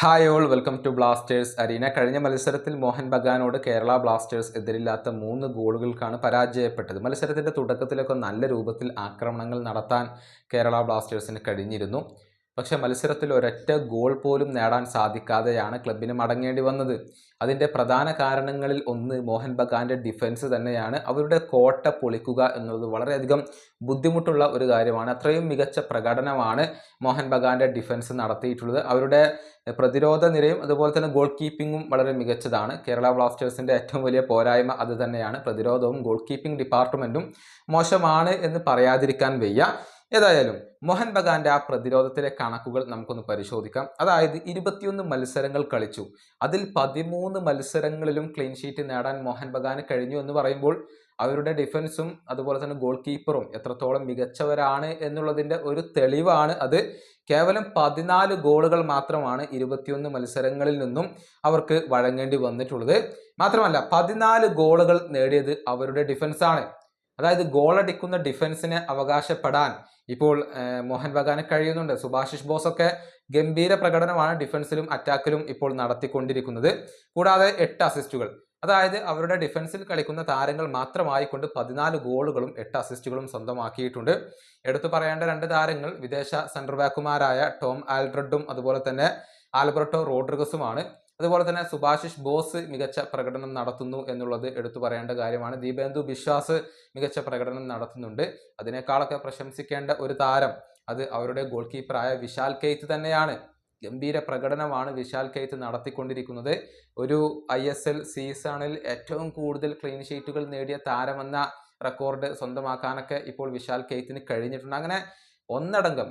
Hi all welcome to Blasters arena. കഴിഞ്ഞ മത്സരത്തിൽ Mohan ബഗാനോട് Kerala Blasters എതിരില്ലാത്ത 3 ഗോളുകൾക്കാണ് പരാജയപ്പെട്ടത്. മത്സരത്തിൻ്റെ തുടക്കത്തിലൊക്കെ നല്ല രൂപത്തിൽ ആക്രമണങ്ങൾ നടത്താൻ കേരള ബ്ലാസ്റ്റേഴ്സിന് കഴിഞ്ഞിരുന്നു. പക്ഷേ മത്സരത്തിൽ ഒരൊറ്റ ഗോൾ പോലും നേടാൻ സാധിക്കാതെയാണ് ക്ലബിന് മടങ്ങേണ്ടി വന്നത്. അതിൻ്റെ പ്രധാന കാരണങ്ങളിൽ ഒന്ന് മോഹൻ ബഗാൻ്റെ ഡിഫൻസ് തന്നെയാണ്. അവരുടെ കോട്ട പൊളിക്കുക എന്നുള്ളത് വളരെയധികം ബുദ്ധിമുട്ടുള്ള ഒരു കാര്യമാണ്. അത്രയും മികച്ച പ്രകടനമാണ് മോഹൻ ബഗാൻ്റെ ഡിഫൻസ് നടത്തിയിട്ടുള്ളത്. അവരുടെ പ്രതിരോധ നിരയും അതുപോലെ തന്നെ ഗോൾ കീപ്പിങ്ങും വളരെ മികച്ചതാണ്. കേരള ബ്ലാസ്റ്റേഴ്സിൻ്റെ ഏറ്റവും വലിയ പോരായ്മ അത് തന്നെയാണ്. പ്രതിരോധവും ഗോൾ കീപ്പിംഗ് ഡിപ്പാർട്ട്മെൻറ്റും മോശമാണ് എന്ന് പറയാതിരിക്കാൻ വയ്യ. ഏതായാലും മോഹൻ ബഗാന്റെ ആ പ്രതിരോധത്തിലെ കണക്കുകൾ നമുക്കൊന്ന് പരിശോധിക്കാം. അതായത് 21 മത്സരങ്ങൾ കളിച്ചു, അതിൽ 13 മത്സരങ്ങളിലും ക്ലീൻ ഷീറ്റ് നേടാൻ മോഹൻ ബഗാന് കഴിഞ്ഞു എന്ന് പറയുമ്പോൾ അവരുടെ ഡിഫൻസും അതുപോലെ തന്നെ ഗോൾ കീപ്പറും എത്രത്തോളം മികച്ചവരാണ് എന്നുള്ളതിൻ്റെ ഒരു തെളിവാണ് അത്. കേവലം 14 ഗോളുകൾ മാത്രമാണ് 21 മത്സരങ്ങളിൽ നിന്നും അവർക്ക് വഴങ്ങേണ്ടി വന്നിട്ടുള്ളത്. മാത്രമല്ല 14 ഗോളുകൾ നേടിയത് അവരുടെ ഡിഫൻസാണ്. അതായത് ഗോളടിക്കുന്ന ഡിഫൻസിനെ അവകാശപ്പെടാൻ ഇപ്പോൾ മോഹൻ ബഗാന് കഴിയുന്നുണ്ട്. സുഭാഷിഷ് ബോസൊക്കെ ഗംഭീര പ്രകടനമാണ് ഡിഫൻസിലും അറ്റാക്കിലും ഇപ്പോൾ നടത്തിക്കൊണ്ടിരിക്കുന്നത്. കൂടാതെ 8 അസിസ്റ്റുകൾ, അതായത് അവരുടെ ഡിഫൻസിൽ കളിക്കുന്ന താരങ്ങൾ മാത്രമായിക്കൊണ്ട് 14 ഗോളുകളും 8 അസിസ്റ്റുകളും സ്വന്തമാക്കിയിട്ടുണ്ട്. എടുത്തു പറയേണ്ട 2 താരങ്ങൾ വിദേശ സെൻട്രൽ ബാക്കുമാരായ ടോം ആൽഡ്രഡും അതുപോലെ തന്നെ ആൽബർട്ടോ റോഡ്രിഗസുമാണ്. അതുപോലെ തന്നെ സുഭാഷിഷ് ബോസ് മികച്ച പ്രകടനം നടത്തുന്നു എന്നുള്ളത് എടുത്തു പറയേണ്ട കാര്യമാണ്. ദീപേന്ദു ബിശ്വാസ് മികച്ച പ്രകടനം നടത്തുന്നുണ്ട്. അതിനേക്കാളൊക്കെ പ്രശംസിക്കേണ്ട ഒരു താരം അത് അവരുടെ ഗോൾ കീപ്പറായ വിശാൽ കെയ്ത്ത് തന്നെയാണ്. ഗംഭീര പ്രകടനമാണ് വിശാൽ കെയ്ത്ത് നടത്തിക്കൊണ്ടിരിക്കുന്നത്. ഒരു ISL സീസണിൽ ഏറ്റവും കൂടുതൽ ക്ലീൻ ഷീറ്റുകൾ നേടിയ താരമെന്ന റെക്കോർഡ് സ്വന്തമാക്കാനൊക്കെ ഇപ്പോൾ വിശാൽ കെയ്ത്തിന് കഴിഞ്ഞിട്ടുണ്ട്. അങ്ങനെ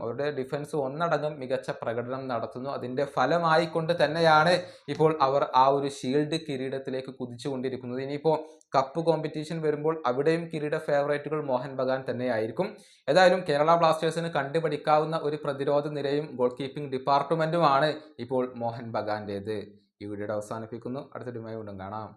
അവരുടെ ഡിഫൻസ് ഒന്നടങ്കം മികച്ച പ്രകടനം നടത്തുന്നു. അതിൻ്റെ ഫലമായിക്കൊണ്ട് തന്നെയാണ് ഇപ്പോൾ അവർ ആ ഒരു ഷീൽഡ് കിരീടത്തിലേക്ക് കുതിച്ചുകൊണ്ടിരിക്കുന്നത്. ഇനിയിപ്പോൾ കപ്പ് കോമ്പറ്റീഷൻ വരുമ്പോൾ അവിടെയും കിരീട ഫേവറേറ്റുകൾ മോഹൻ ബഗാൻ തന്നെയായിരിക്കും. ഏതായാലും കേരള ബ്ലാസ്റ്റേഴ്സിന് കണ്ടുപിടിക്കാവുന്ന ഒരു പ്രതിരോധ നിരയും ഗോൾ കീപ്പിംഗ് ഡിപ്പാർട്ട്മെൻറ്റുമാണ് ഇപ്പോൾ മോഹൻ ബഗാൻ്റേത്. ഈ വീഡിയോയുടെ അവസാനിപ്പിക്കുന്നു. അടുത്ത വീഡിയോയുമായി വീണ്ടും കാണാം.